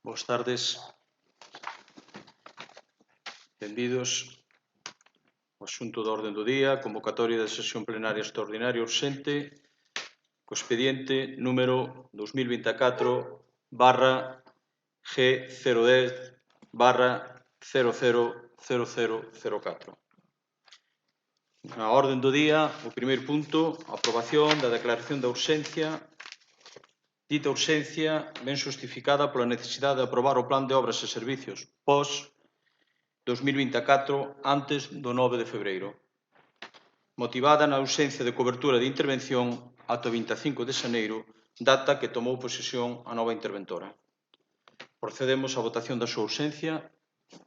Boas tardes. Benvidos ao asunto de orde do día, convocatoria de sesión plenaria extraordinaria urxente, co expediente número 2024-G010-000004. Na orde do día, o primeiro punto, a aprobación da declaración de urxencia. Dita urxencia ven justificada pola necesidade de aprobar o plan de obras e servicios pós 2024 antes do 9 de febreiro, motivada na ausencia de cobertura de intervención ata o 25 de xaneiro, data que tomou posesión a nova interventora. Procedemos á votación da súa urxencia.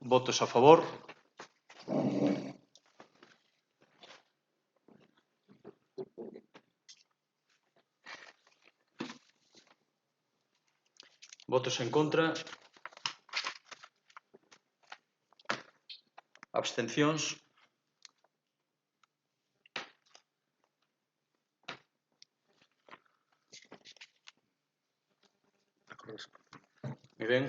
Votos a favor. Votos en contra. Abstencións. Moi ben.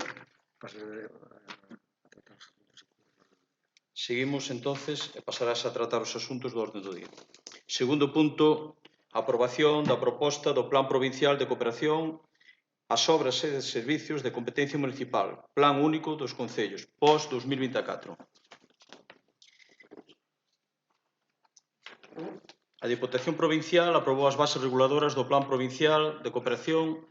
Seguimos, entonces, e pasarás a tratar os asuntos do orden do día. Segundo punto, aprobación da proposta do Plan Provincial de Cooperación ás obras e servicios de competencia municipal, Plan Único dos Concellos, pós-2024. A Diputación Provincial aprobou as bases reguladoras do Plan Provincial de Cooperación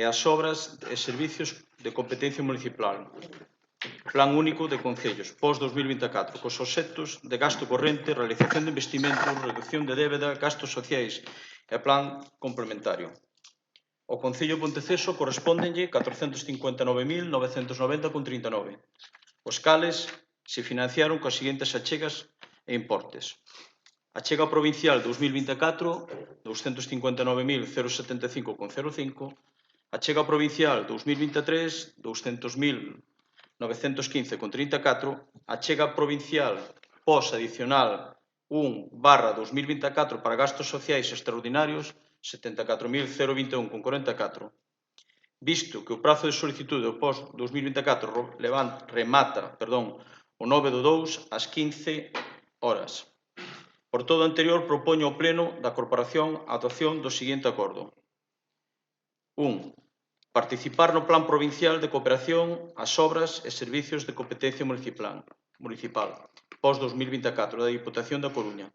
e as obras e servicios de competencia municipal, Plan Único de Concellos, pós-2024, cos obxectos de gasto corrente, realización de investimentos, reducción de débeda, gastos sociais e plan complementario. O Concello de Ponteceso correspóndenlle 459.990,39, os cales se financiaron coas seguintes achegas e importes. Achega provincial 2024, 259.075,05, achega provincial 2023, 200.915,34, achega provincial pos-adicional 1/2024 para gastos sociais extraordinarios 74.021,44. Visto que o prazo de solicitude do pos-2024 remata o 9 do 2 ás 15 horas. Por todo o anterior, propoño ao Pleno da Corporación a adopción do seguinte acordo. 1. Participar no Plan Provincial de Cooperación ás obras e servicios de competencia municipal pós-2024 da Diputación da Coruña,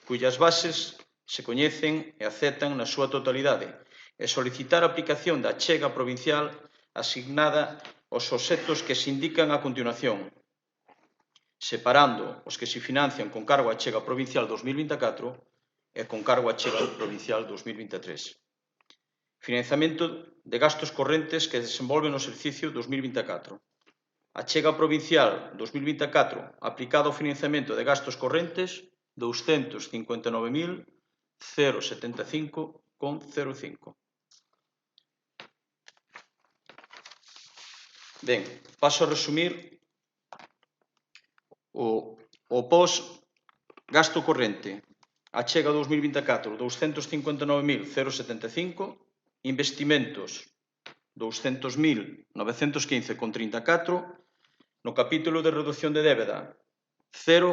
cuyas bases se coñecen e aceptan na súa totalidade, e solicitar a aplicación da achega provincial asignada aos obxectos que se indican a continuación, separando os que se financian con cargo a achega provincial 2024 e con cargo a achega provincial 2023. Financiamento de gastos correntes que desenvolven o exercicio 2024. Achega provincial 2024 aplicado ao financiamento de gastos correntes 259.075,05. Ben, paso a resumir o pos-gasto corrente. Achega 2024 259.075, investimentos 200.915,34, no capítulo de reducción de débeda 0,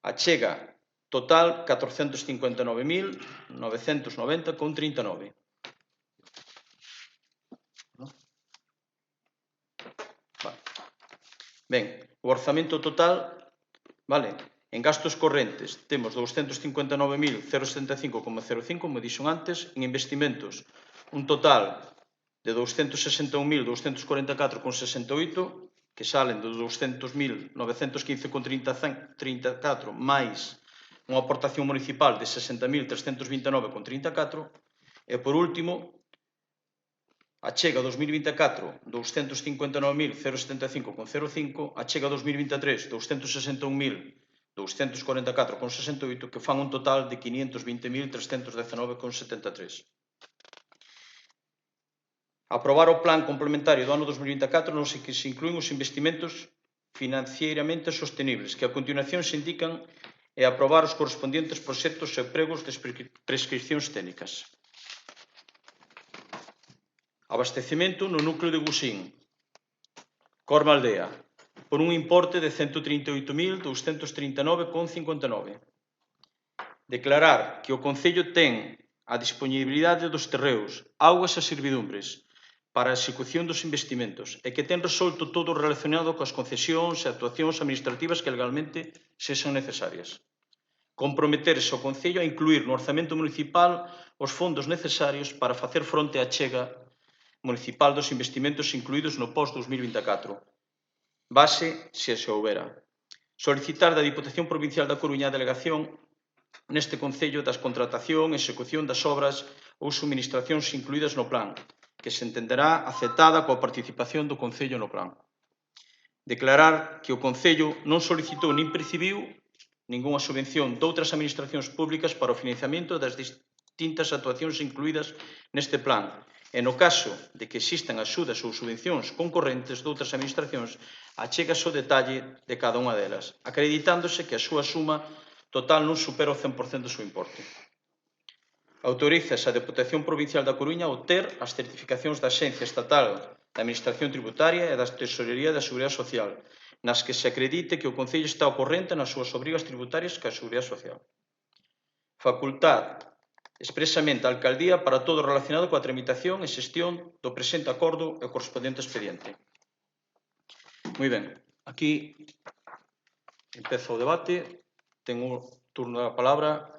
achega total 459.990,39. Ben, o orzamento total, en gastos correntes temos 259.075,05, como dixo antes, en investimentos un total de 261.244,68, que salen dos 200.915,34 máis unha aportación municipal de 60.329,34, e por último, achega 2024 259.075,05, achega 2023 261.244,68, que fan un total de 520.319,73. Aprobar o plan complementario do ano 2024 no que se inclúen os investimentos financieiramente sostenibles, que a continuación se indican, e aprobar os correspondientes proxectos e pregos de prescripcións técnicas. Abastecemento no núcleo de Gusín, Corme Aldea, por un importe de 138.239,59. Declarar que o Concello ten a dispoñibilidade dos terreos, augas e servidumbres para a execución dos investimentos e que ten resolto todo relacionado coas concesións e actuacións administrativas que legalmente sexan necesarias. Comprometerse ao Concello a incluir no orzamento municipal os fondos necesarios para facer fronte á chega municipal dos investimentos incluídos no post-2024, base se houbera. Solicitar da Diputación Provincial da Coruña a delegación neste Concello das contratación e execución das obras ou suministracións incluídas no plan, que se entenderá aceptada coa participación do Concello no plan. Declarar que o Concello non solicitou nin percibiu ningunha subvención doutras administracións públicas para o financiamento das distintas actuacións incluídas neste plan, e no caso de que existan axudas ou subvencións concorrentes doutras administracións, achégase o detalle de cada unha delas, acreditándose que a súa suma total non supera o 100% do seu importe. Autorízase a Deputación Provincial da Coruña a obter as certificacións da Axencia Estatal da Administración Tributaria e da Tesorería da Seguridade Social, nas que se acredite que o Concello está ao corrente nas súas obrigas tributarias ca Seguridade Social. Facultad expresamente a Alcaldía para todo relacionado coa tramitación e xestión do presente acordo e o correspondente expediente. Moi ben, aquí empeza o debate. Ten o turno da palabra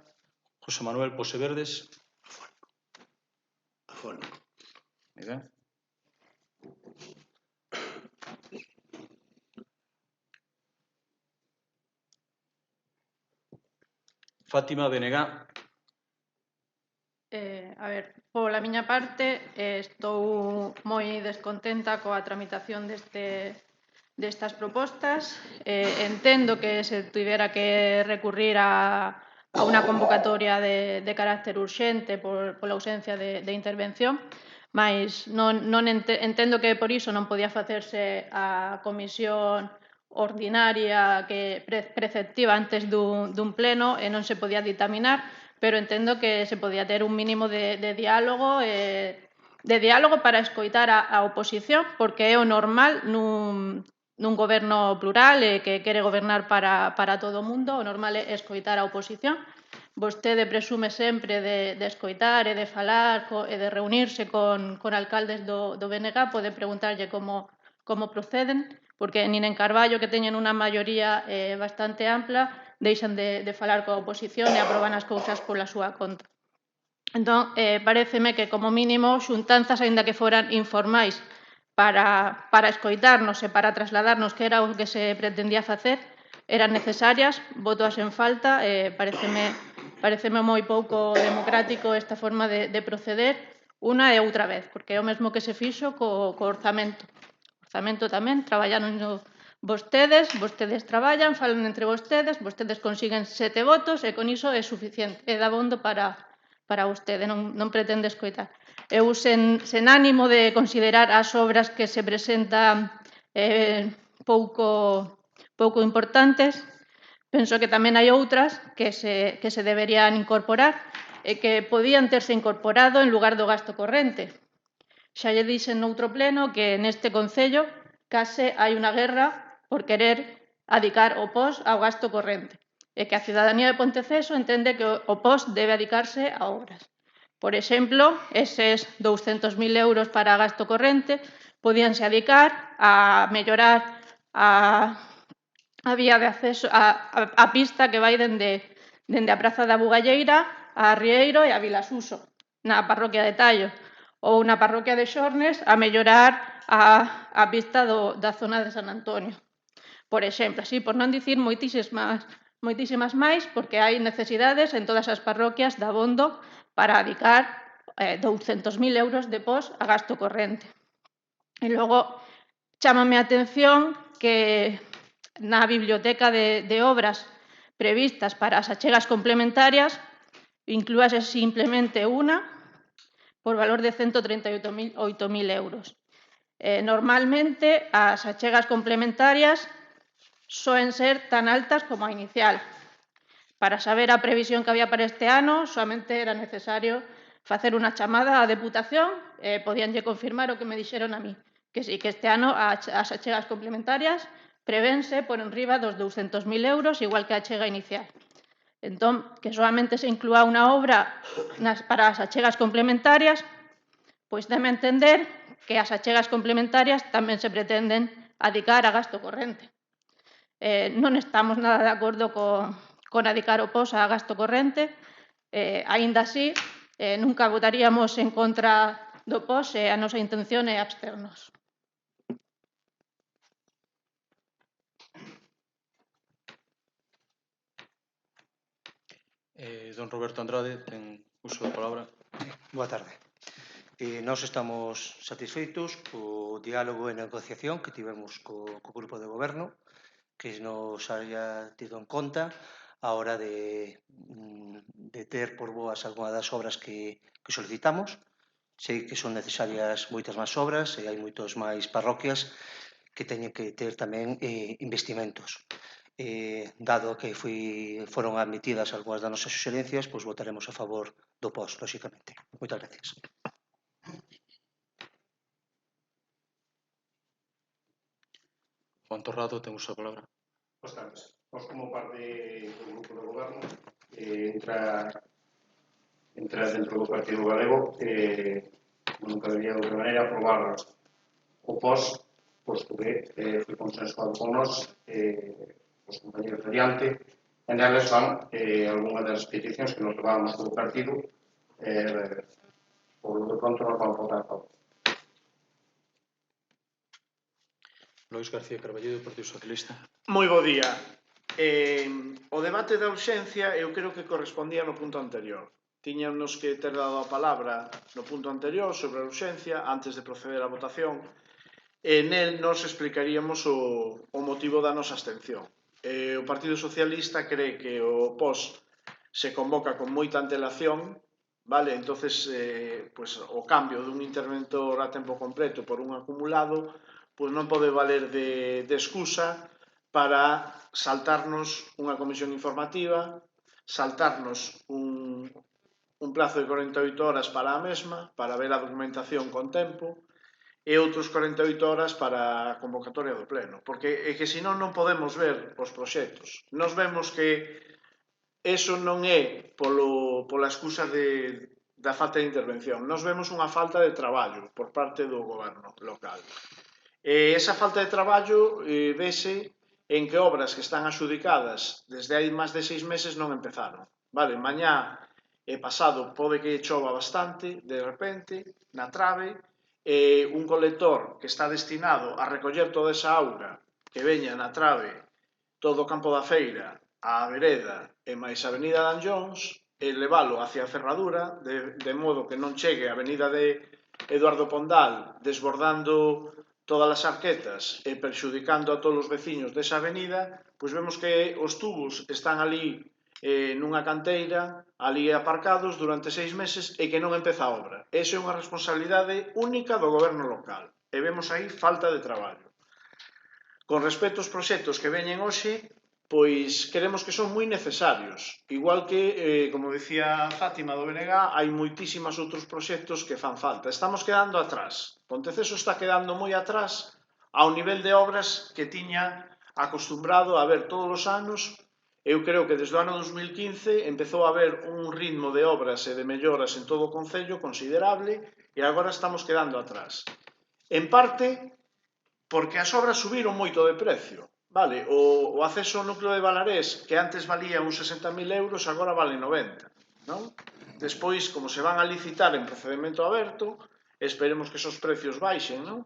José Manuel Poseverdes. Afónico. Moi ben. Fátima Benegá. A ver, pola miña parte, estou moi descontenta coa tramitación destas propostas. Entendo que se tivera que recurrir a unha convocatoria de carácter urxente pola ausencia de intervención, mas entendo que por iso non podía facerse a comisión ordinaria preceptiva antes dun pleno e non se podía ditaminar, pero entendo que se podía ter un mínimo de diálogo para escoitar a oposición, porque é o normal nun goberno plural que quere gobernar para todo o mundo, o normal é escoitar a oposición. Vostede presume sempre de escoitar e de falar e de reunirse con alcaldes do BNG, pode preguntarlle como proceden, porque nin en Carballo, que teñen unha maioría bastante ampla, deixan de falar coa oposición e aproban as cousas pola súa conta. Entón, pareceme que, como mínimo, xuntanzas, aínda que foran informais, para escoitarnos e para trasladarnos que era o que se pretendía facer, eran necesarias, votoas en falta, pareceme moi pouco democrático esta forma de proceder unha e outra vez, porque é o mesmo que se fixo co orzamento. O orzamento tamén, traballaron vostedes traballan, falan entre vostedes consiguen 7 votos e con iso é suficiente, é dabondo para vostede, non pretende escoitar. Eu, sen ánimo de considerar as obras que se presentan pouco importantes, penso que tamén hai outras que se deberían incorporar e que podían terse incorporado en lugar do gasto corrente. Xa lle dixen noutro pleno que neste Concello case hai unha guerra por querer adicar o POS ao gasto corrente e que a cidadanía de Ponteceso entende que o POS debe adicarse a obras. Por exemplo, eses 200.000 euros para gasto corrente podíanse adicar a mellorar a vía de acceso a pista que vai dende a Praza da Bugalleira a Rieiro e a Vilasuso, na parroquia de Tallo, ou na parroquia de Xornes a mellorar a pista da zona de San Antonio. Por exemplo, así, por non dicir moitísimas máis, porque hai necesidades en todas as parroquias de abondo para adicar 200.000 euros de POS a gasto corrente. E logo, chámame a atención que na biblioteca de obras previstas para as achegas complementarias inclúase simplemente unha por valor de 138.000 euros. Normalmente, as achegas complementarias soen ser tan altas como a inicial. Para saber a previsión que había para este ano, soamente era necesario facer unha chamada á Deputación e podíanlle confirmar o que me dixeron a mí. que sí, que este ano as achegas complementarias prevense por enriba dos 200.000 euros, igual que a achega inicial. Entón, que solamente se inclúa unha obra para as achegas complementarias, pois deme a entender que as achegas complementarias tamén se pretenden adicar a gasto corrente. Non estamos nada de acordo con adicar o POS a gasto corrente, aínda así, nunca votaríamos en contra do POS e a nosa intención é absternos. Don Roberto Andrade, ten uso da palabra. Boa tarde. Nós estamos satisfeitos co diálogo e negociación que tivemos co grupo de goberno, que nos haya tido en conta a hora de ter por boas algunha das obras que solicitamos. Sei que son necesarias moitas máis obras e hai moitos máis parroquias que teñen que ter tamén investimentos. Dado que foron admitidas algunhas das nosas suxerencias, pois votaremos a favor do POS, lóxicamente. Moitas gracias. Juan Torrado, ten uso da palabra. Boas tardes. Nós, como parte do grupo do goberno, entra dentro do Partido Galego, non cabería de outra maneira aprobar o POS, posto que foi consensuado con nós, os compañeros de adiante, e neles van algunha das peticións que nos levábamos do partido, por lo de pronto nos van votar a favor. Lois García Carballido, do Partido Socialista. Moi bo día. O debate da urxencia eu creo que correspondía no punto anterior. Tiñamos que ter dado a palabra no punto anterior sobre a urxencia antes de proceder á votación e nel nos explicaríamos o motivo da nosa abstención. O Partido Socialista cree que o POS se convoca con moita antelación, vale? Entonces, o cambio dun interventor a tempo completo por un acumulado pois non pode valer de excusa para saltarnos unha comisión informativa, saltarnos un plazo de 48 horas para a mesma, para ver a documentación con tempo, e outros 48 horas para a convocatoria do pleno. Porque é que senón non podemos ver os proxectos. Nos vemos que eso non é pola excusa da falta de intervención. Nos vemos unha falta de traballo por parte do goberno local. E esa falta de traballo vese en que obras que están adxudicadas desde hai máis de 6 meses non empezaron. Vale, mañá e pasado pode que chova bastante, de repente, na trave, un colector que está destinado a recoller toda esa auga que veña na trave, todo o campo da feira, a vereda e máis a avenida de Anllóns, e leválo hacia a ferradura, de modo que non chegue a avenida de Eduardo Pondal, desbordando todas as arquetas e perxudicando a todos os veciños desa avenida, pois vemos que os tubos están ali nunha canteira, ali aparcados durante 6 meses e que non empeza a obra. Esa é unha responsabilidade única do goberno local e vemos aí falta de traballo. Con respecto aos proxectos que veñen hoxe, pois queremos que son moi necesarios. Igual que, como dicía Fátima do BNG, hai moitísimas outros proxectos que fan falta. Estamos quedando atrás. Ponteceso está quedando moi atrás ao nivel de obras que tiña acostumbrado a ver todos os anos. Eu creo que desde o ano 2015 empezou a haber un ritmo de obras e de melloras en todo o concello considerable e agora estamos quedando atrás. En parte, porque as obras subiron moito de precio. Vale, o acceso ao núcleo de Valarés, que antes valía uns 60.000 euros, agora vale 90, non? Despois, como se van a licitar en procedimento aberto, esperemos que esos precios baixen, non?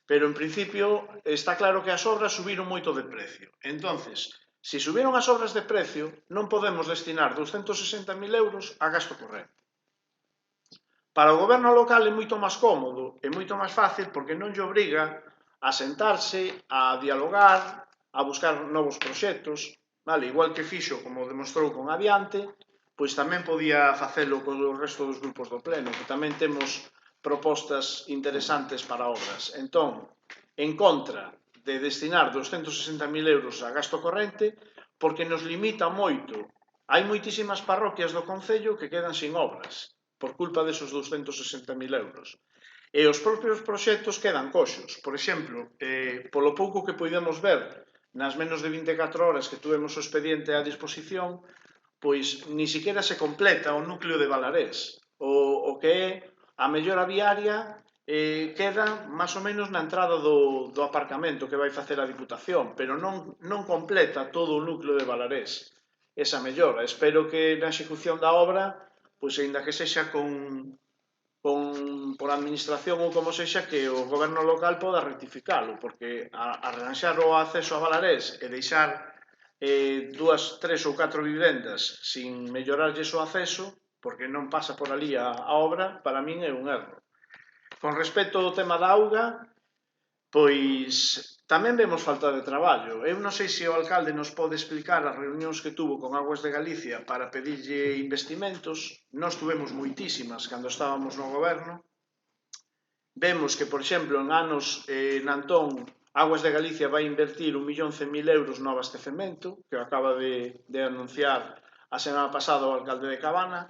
Pero, en principio, está claro que as obras subiron moito de precio. Entonces, se subiron as obras de precio, non podemos destinar 260.000 euros a gasto corrente. Para o goberno local é moito máis cómodo e moito máis fácil porque non lle obriga a sentarse, a dialogar, a buscar novos proxectos, vale? Igual que fixo, como demostrou con Adiante, pois tamén podía facelo con o resto dos grupos do pleno, que tamén temos propostas interesantes para obras. Entón, en contra de destinar 260.000 euros a gasto corrente, porque nos limita moito. Hai moitísimas parroquias do concello que quedan sin obras por culpa desos 260.000 euros. E os propios proxectos quedan coxos. Por exemplo, polo pouco que podemos ver nas menos de 24 horas que tuvemos o expediente á disposición, pois ni siquiera se completa o núcleo de Balarés. O que é a mellora viaria queda máis ou menos na entrada do aparcamento que vai facer a Diputación, pero non completa todo o núcleo de Balarés esa mellora. Espero que na execución da obra, pois aínda que sexa por administración ou como sexa, que o goberno local poda rectificalo, porque arranxar o acceso a Balarés e deixar 2, 3 ou 4 vivendas sin mellorarlles o acceso, porque non pasa por ali a obra, para min é un erro. Con respecto ao tema da auga, pois tamén vemos falta de traballo. Eu non sei se o alcalde nos pode explicar as reunións que tuvo con Aguas de Galicia para pedirlle investimentos. Nós tuvemos moitísimas cando estábamos no goberno. Vemos que, por exemplo, en anos Nantón, Aguas de Galicia vai invertir 1.100.000 euros no abastecemento, que acaba de anunciar a semana pasada o alcalde de Cabana.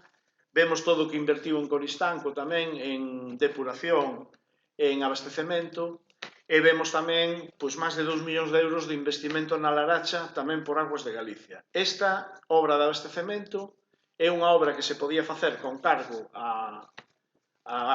Vemos todo o que invertiu en Coristanco tamén, en depuración, en abastecemento. E vemos tamén máis de 2 millóns de euros de investimento na Laracha, tamén por Aguas de Galicia. Esta obra de abastecemento é unha obra que se podía facer con cargo a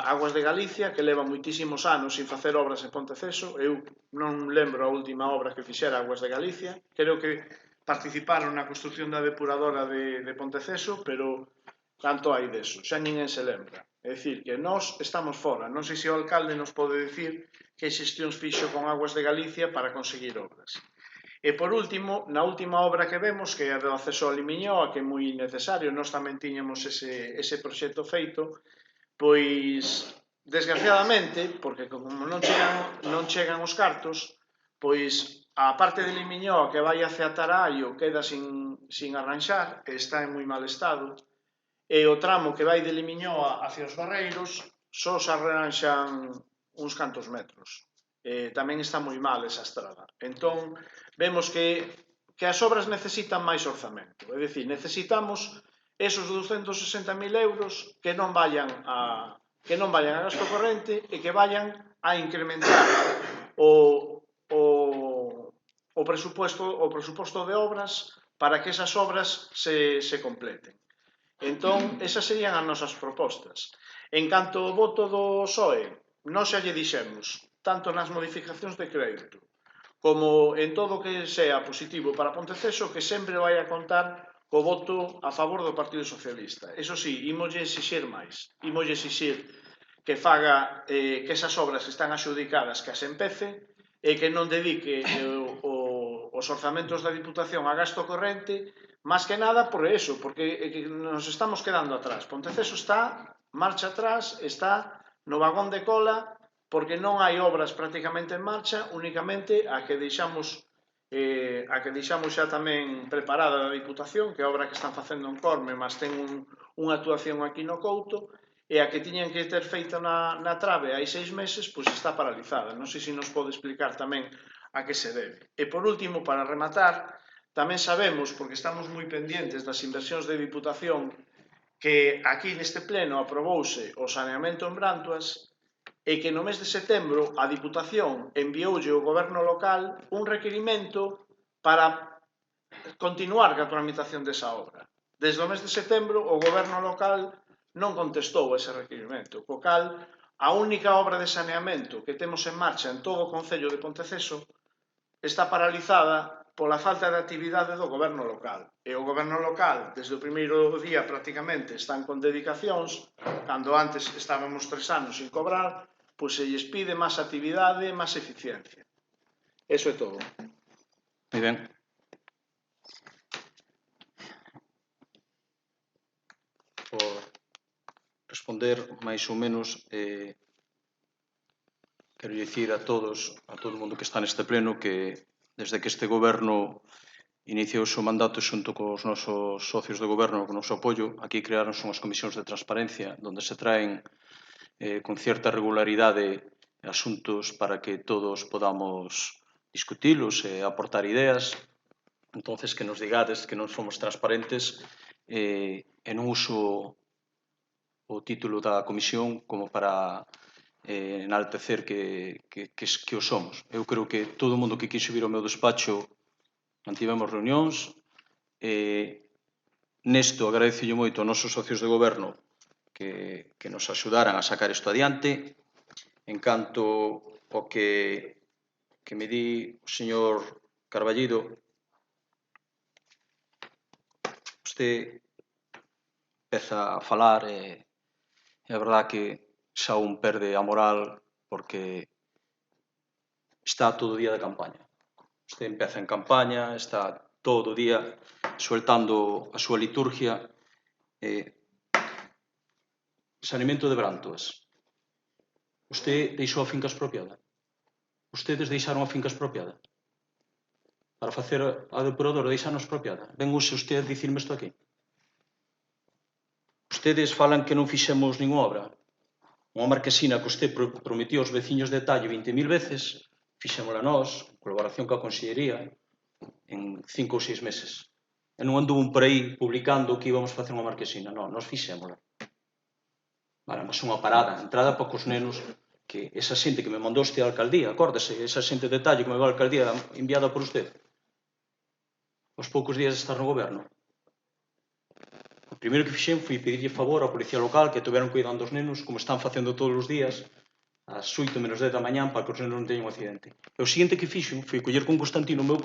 Aguas de Galicia, que leva moitísimos anos sin facer obras en Ponteceso. Eu non lembro a última obra que fixera Aguas de Galicia. Creo que participaron na construción da depuradora de Ponteceso, pero canto hai deso? Xa ninguén se lembra. É dicir, que nós estamos fora. Non sei se o alcalde nos pode dicir que xestións fixo con Aguas de Galicia para conseguir obras. E por último, na última obra que vemos, que é a do acceso a Limiñoa, que é moi necesario, nós tamén tiñamos ese proxecto feito, pois, desgraciadamente, porque como non chegan os cartos, pois a parte de Limiñoa que vai hacia Taraio queda sin arranxar, e está en moi mal estado, e o tramo que vai de Limiñoa hacia os Barreiros só se arranxan uns cantos metros. Tamén está moi mal esa estrada. Entón, vemos que as obras necesitan máis orzamento. É dicir, necesitamos esos 260.000 euros que non vayan a gasto corrente e que vayan a incrementar o presuposto de obras para que esas obras se completen. Entón, esas serían as nosas propostas. En canto ao voto do PSOE, nós xa lle dixemos, tanto nas modificacións de crédito como en todo o que sea positivo para Ponteceso, que sempre vai a contar co voto a favor do Partido Socialista. Eso sí, imoslle exixir máis. Imoslle exixir que faga que esas obras que están axudicadas que as empece e que non dedique os orzamentos da Diputación a gasto corrente, máis que nada por eso, porque nos estamos quedando atrás. Ponteceso está marcha atrás, está no vagón de cola, porque non hai obras prácticamente en marcha, únicamente a que deixamos xa tamén preparada da Diputación, que é a obra que están facendo en Corme, mas ten unha actuación aquí no Couto, e a que tiñan que ter feita na Trave hai 6 meses, pois está paralizada. Non sei se nos pode explicar tamén a que se debe. E por último, para rematar, tamén sabemos, porque estamos moi pendientes das inversións de Diputación, que aquí neste pleno aprobouse o saneamento en Brantuas, e que no mes de setembro a Diputación envioulle ao goberno local un requirimento para continuar ca tramitación desa obra. Desde o mes de setembro o goberno local non contestou ese requirimento, co cal a única obra de saneamento que temos en marcha en todo o concello de Ponteceso está paralizada pola falta de actividade do goberno local. E o goberno local, desde o primeiro día prácticamente, están con dedicacións, cando antes estábamos 3 anos sin cobrar, pois se lles pide máis actividade, máis eficiencia. Eso é todo. Moi ben. Por responder máis ou menos, quero dicir a todo o mundo que está neste pleno, que desde que este goberno iniciou o seu mandato xunto cos nosos socios de goberno, con o noso apoio, aquí crearonse unhas comisións de transparencia onde se traen con cierta regularidade asuntos para que todos podamos discutilos e aportar ideas. Entonces, que nos digades que non somos transparentes e non uso o título da comisión como para enaltecer que o somos. Eu creo que todo o mundo que quixo vir ao meu despacho mantivemos reunións. Nesto agradezolle moito aos nosos socios de goberno que nos axudaran a sacar isto adiante. En canto ao que me di o señor Carballido, usted empeza a falar e é verdad que xa un perde a moral porque está todo o día de campaña. Usted empeza en campaña, está todo o día sueltando a súa liturgia. Saneamento de Brantoas. Usted deixou a finca expropiada? Ustedes deixaron a finca expropiada? Para facer a depuradora deixaron expropiada? Ven hoxe usted a dicirme isto aquí? Ustedes falan que non fixemos ninguna obra. Unha marquesina que usted prometió aos veciños de Tallo 20.000 veces, fixémola nós, en colaboración coa Consellería, en 5 ou 6 meses. E non anduvo por aí publicando que íbamos facer unha marquesina. Non, nós fixémola. Vale, mas unha parada, entrada para os nenos, que esa xente que me mandou este a alcaldía, acórdese, esa xente de Tallo que me va a alcaldía enviada por usted, aos poucos días de estar no goberno. O primeiro que fixen foi pedirlle favor á policía local que tuveran cuidando os nenos, como están facendo todos os días, ás 8 menos 10 da mañán, para que os nenos non teñan un accidente. E o seguinte que fixo foi coller con Constantino o meu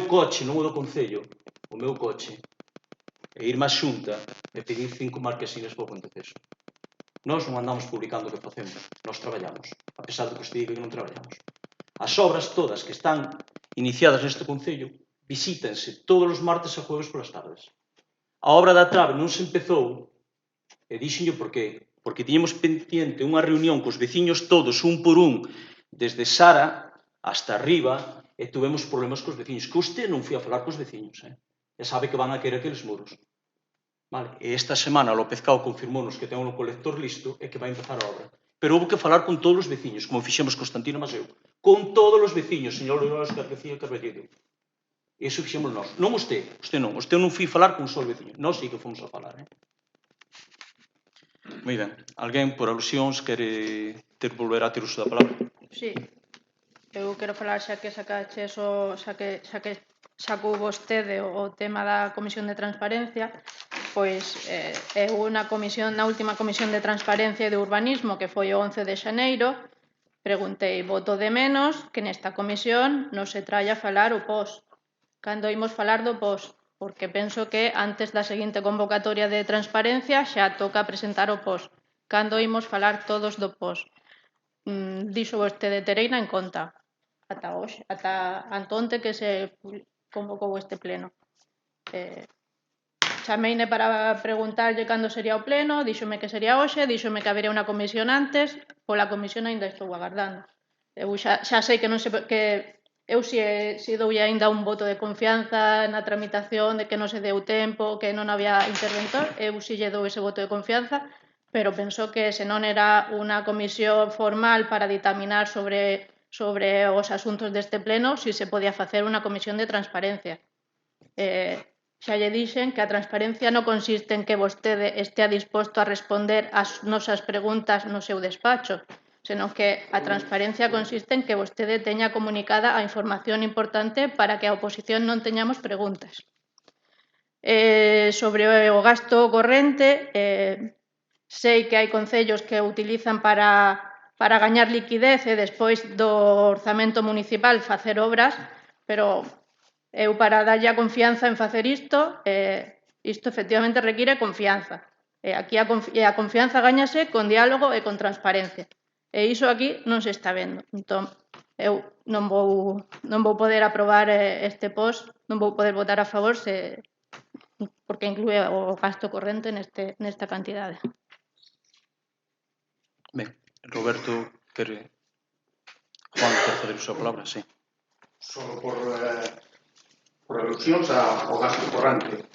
coche, non o do Concello, o meu coche, e ir máis xunta e pedir 5 marquesinas para o Ponteceso. Nós non andamos publicando o que facemos, nós traballamos, a pesar de que usted diga que non traballamos. As obras todas que están iniciadas neste Concello visítanse todos os martes e jueves polas tardes. A obra da trave non se empezou, e díxenlle por qué, porque tiñemos pendiente unha reunión cos veciños todos, un por un, desde Sara hasta arriba, e tuvemos problemas cos veciños, que usted non foi a falar cos veciños, e sabe que van a querer aqueles muros. Vale, e esta semana López Cao confirmounos que ten un colector listo e que vai empezar a obra. Pero houve que falar con todos os veciños, como fixemos Constantino Maseu. Con todos os veciños, señor Óscar García Carballido. Iso fixemos nós. Non usted non. Usted non foi falar con só veciños. Nós sí que fomos a falar. Moi ben. Alguén por alusións quere volver a ter uso da palabra? Sí. Eu quero falar xa que sacache eso, xa que sacou vostede o tema da Comisión de Transparencia, pois na última Comisión de Transparencia e de Urbanismo, que foi o 11 de xaneiro, preguntei voto de menos que nesta comisión non se traia a falar o pos. Cando imos falar do pos, porque penso que antes da seguinte convocatoria de transparencia xa toca presentar o pos. Cando imos falar todos do pos. Dixo vostede tereina en conta. Ata hoxe, ata antonte que se convocou este pleno. Chameine para preguntarlle cando sería o pleno, díxome que sería hoxe, díxome que habería unha comisión antes, pola comisión ainda estou agardando. Eu xa sei que non se... que eu si dou ainda un voto de confianza na tramitación, de que non se deu tempo, que non había interventor, eu si lle dou ese voto de confianza, pero penso que se non era unha comisión formal para ditaminar sobre os asuntos deste pleno, si se podía facer unha comisión de transparencia. Xa lle dixen que a transparencia non consiste en que vostede estea disposto a responder as nosas preguntas no seu despacho, senón que a transparencia consiste en que vostede teña comunicada a información importante para que a oposición non teñamos preguntas. Sobre o gasto corrente, sei que hai concellos que o utilizan para gañar liquidez e despois do orzamento municipal facer obras, pero eu para darlle a confianza en facer isto efectivamente require confianza. Aquí a confianza gañase con diálogo e con transparencia. E iso aquí non se está vendo. Entón, eu non vou poder aprobar este post, non vou poder votar a favor porque inclúe o gasto corrente nesta cantidade. Ben, Roberto, quere... Juan, quer fazer uso da palabra? Sí. Só por alusións ao gasto corrente.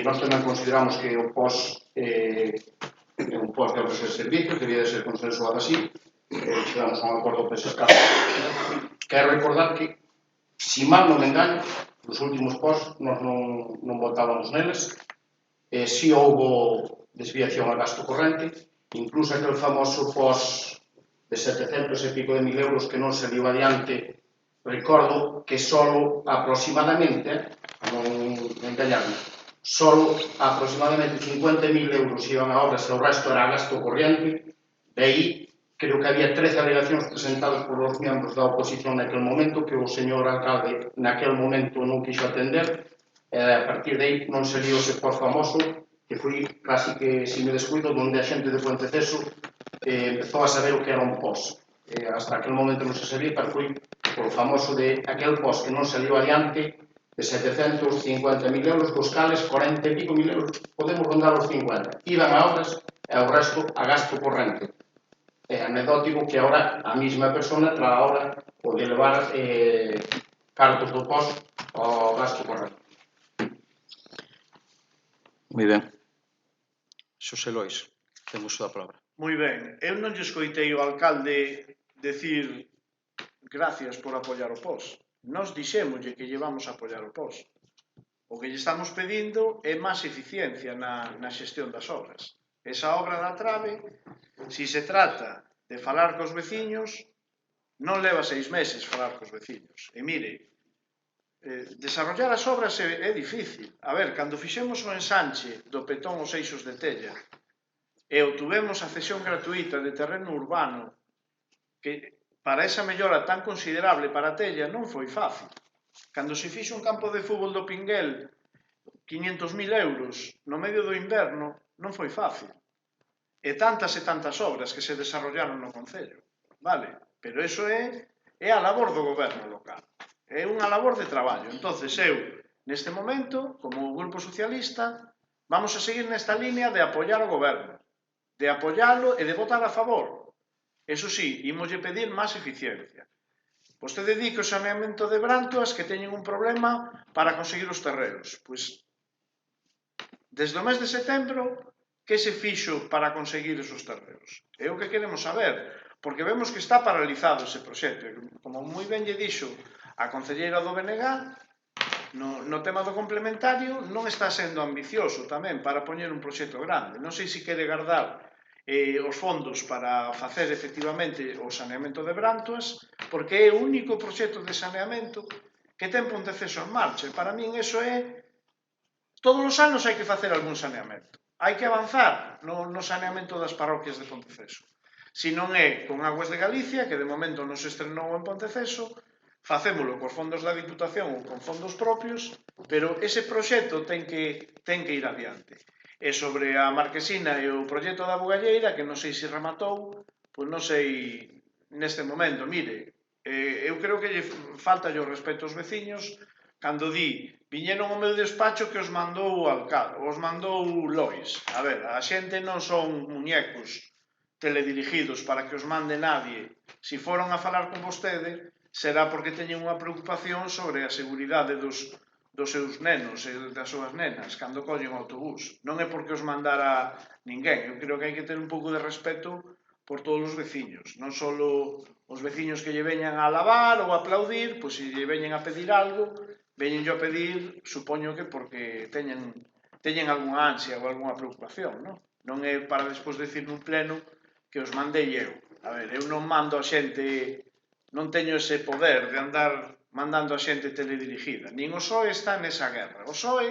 Nós tamén consideramos que o POS é un POS de obras de servicio, que debía de ser consensuado así. Chegamos a un acordo por esas casos. Quero recordar que, si mal non me engano, nos últimos POS nós non votábamos neles. Si houbo desviación ao gasto corrente, incluso aquel famoso pos de 700 e pico de mil euros que non saliu adiante, recordo que solo aproximadamente, non engañarme, solo aproximadamente 50.000 euros iban a obras e o resto era gasto corriente. De aí, creo que había 13 alegacións presentadas por os membros da oposición naquel momento que o señor alcalde naquel momento non quixo atender, e a partir de aí non saliu ese pos famoso que foi casi que, se me descuido, donde a xente de Ponteceso empezou a saber o que era un pos. Hasta aquel momento non se sabía, pero foi por famoso de aquel pos que non saliu adiante de 750.000 euros, dos cales 40 e pico mil euros, podemos rondar os 50. Iban a obras e o resto a gasto corrente. É anecdótico que ahora a mesma persona tra ahora o de levar cartos do pos ao gasto corrente. Moi ben. Xosé Lois, temos a palabra. Moi ben, eu non lle escoitei ao alcalde decir gracias por apoiar o POS. Nós dixémoslle que lle vamos a apoiar o POS. O que lle estamos pedindo é máis eficiencia na xestión das obras. Esa obra da trave, se se trata de falar cos veciños, non leva 6 meses falar cos veciños. E mire, desarrollar as obras é difícil. A ver, cando fixemos o ensanche do Petón os Eixos de Tella e obtuvemos a cesión gratuita de terreno urbano, que para esa mellora tan considerable para Tella non foi fácil. Cando se fixo un campo de fútbol do Pinguel, 500.000 euros no medio do inverno, non foi fácil. E tantas obras que se desarrollaron no Concello. Vale? Pero iso é a labor do goberno local. É unha labor de traballo. Entonces eu, neste momento, como Grupo Socialista, vamos a seguir nesta línea de apoiar o goberno, de apoialo e de votar a favor. Eso sí, imoslle pedir máis eficiencia. Vostede di que o saneamento de Brantoas que teñen un problema para conseguir os terreos. Pois, desde o mes de setembro, que se fixo para conseguir esos terreos? É o que queremos saber, porque vemos que está paralizado ese proxecto. Como moi ben lle dixo a concelleira do BNG, no tema do complementario non está sendo ambicioso tamén para poñer un proxecto grande. Non sei se quere guardar os fondos para facer efectivamente o saneamento de Brantoas, porque é o único proxecto de saneamento que ten Ponteceso en marcha. Para min iso é... Todos os anos hai que facer algún saneamento. Hai que avanzar no saneamento das parroquias de Ponteceso. Se non é con Aguas de Galicia, que de momento non se estrenou en Ponteceso, facémolo cos fondos da Diputación ou con fondos propios, pero ese proxecto ten que ir adiante. E sobre a Marquesina e o proxecto da Bugalleira, que non sei se rematou, pois non sei neste momento. Mire, eu creo que lle falta o respeto aos veciños cando di, viñeron ao meu despacho que os mandou o alcalde, os mandou Lois. A ver, a xente non son muñecos teledirigidos para que os mande nadie. Se foron a falar con vostede, será porque teñen unha preocupación sobre a seguridade dos seus nenos e das súas nenas cando collen o autobús. Non é porque os mandara ninguén. Eu creo que hai que ter un pouco de respeto por todos os veciños. Non só os veciños que lle veñan a alabar ou a aplaudir, pois se lle veñen a pedir algo, veñen yo a pedir, supoño que porque teñen algunha ansia ou algunha preocupación, non? Non é para despois decir nun pleno que os mandei eu. A ver, eu non mando a xente, non teño ese poder de andar mandando a xente teledirigida. Nin o PSOE está nesa guerra. O PSOE,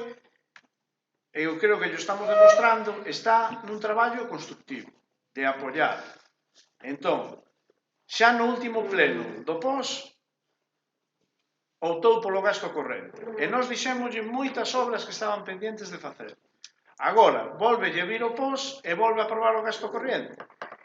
eu creo que yo estamos demostrando, está nun traballo constructivo, de apoiar. Entón, xa no último pleno do POS, optou polo gasto corrente. E nós dixémoslle moitas obras que estaban pendientes de facer. Agora, volve a vir o POS e volve a aprobar o gasto corrente.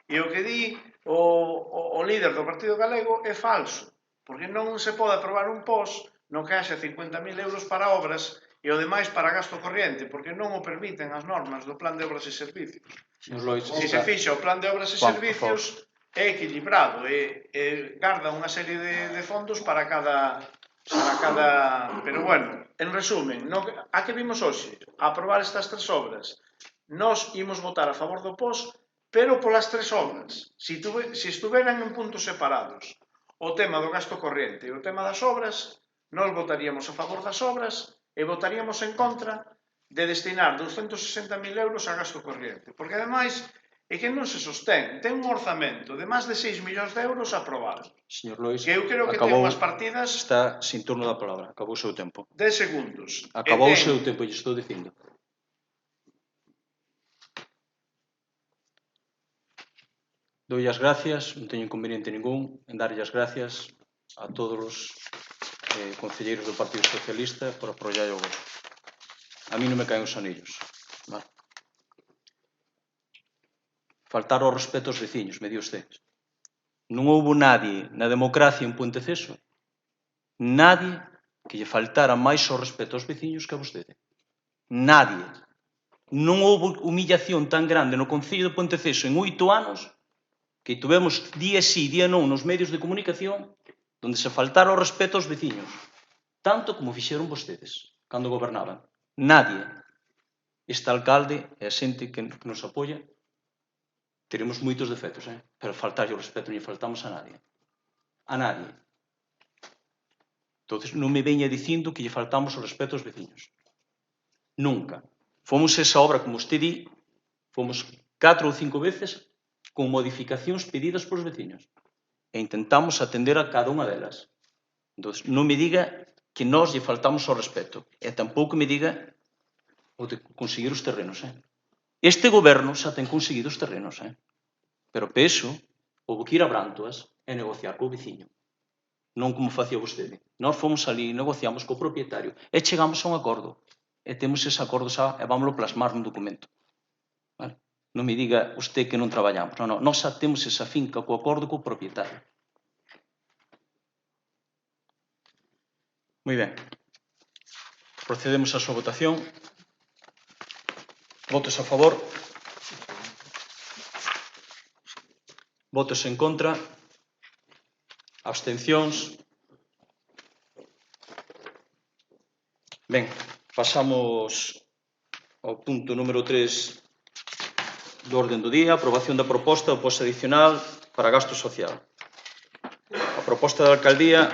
E o que di o líder do Partido Galego é falso. Porque non se pode aprobar un POS no que haxa 50.000 euros para obras e o demais para gasto corriente, porque non o permiten as normas do Plan de Obras e Servicios. Se se fixa o Plan de Obras e Servicios é equilibrado e garda unha serie de fondos para cada... Pero bueno, en resumen, a que vimos hoxe? A aprobar estas 3 obras. Nós imos votar a favor do POS, pero polas 3 obras. Se estuveran en puntos separados o tema do gasto corriente e o tema das obras, nós votaríamos a favor das obras e votaríamos en contra de destinar 260.000 euros a gasto corriente. Porque, ademais, e que non se sostén. Ten un orzamento de máis de 6 millóns de euros aprobado. Señor Lois, Que eu creo que ten acabou, unhas partidas está sin turno da palabra, acabou o seu tempo. 10 segundos. Acabou o seu tempo, lle estou dicindo. Doy as gracias, non teño inconveniente ningún en darlle as gracias a todos os concelleiros do Partido Socialista por apoiar o goberno. A mí non me caen os anillos. Vale. Faltar ao respeto aos veciños, me di usted. Non houbo nadie na democracia en Ponteceso, nadie que lle faltara máis ao respeto aos veciños que a vostede. Nadie. Non houbo humillación tan grande no Concello de Ponteceso en 8 anos que tuvemos día sí, día non nos medios de comunicación onde se faltara o respeto aos veciños, tanto como fixeron vostedes cando gobernaban. Nadie. Este alcalde e a xente que nos apoia teremos moitos defectos, pero faltarlle o respeto non lle faltamos a nadie. A nadie. Entonces non me veña dicindo que lle faltamos o respeto aos veciños. Nunca. Fomos esa obra, como usted di, fomos 4 ou 5 veces con modificacións pedidas polos veciños. E intentamos atender a cada unha delas. Entón, non me diga que nós lle faltamos ao respeto. E tampouco me diga o de conseguir os terrenos. Este goberno xa ten conseguido os terrenos. Pero para iso, houve que ir a Brantoas e negociar co veciño. Non como facía vostede. Nós fomos ali, negociamos co propietario e chegamos a un acordo. E temos ese acordo xa e vámoslo plasmar nun documento. Vale? Non me diga usted que non traballamos. Non, nós xa temos esa finca co acordo co propietario. Moi ben. Procedemos á súa votación. Votos a favor. Votos en contra. Abstencións. Ben, pasamos ao punto número 3 do orden do día, aprobación da proposta do posto adicional para gasto social. A proposta da alcaldía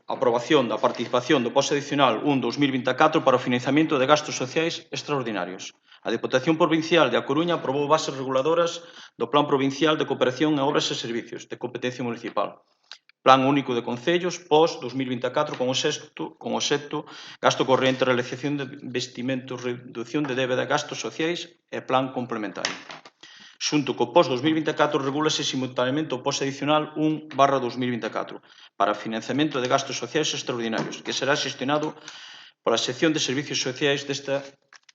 aprobación da participación do posto adicional 1-2024 para o financiamento de gastos sociais extraordinarios. A Deputación Provincial de A Coruña aprobou bases reguladoras do Plan Provincial de Cooperación en Obras e Servicios de competencia municipal. Plan Único de Concellos pós-2024 con o xecto gasto corrente, realización de investimentos, reducción de débeda, gastos sociais e plan complementario. Xunto co pós-2024 regúlase simultaneamente o post adicional 1/2024 para financiamento de gastos sociais extraordinarios que será xestionado pola sección de servicios sociais desta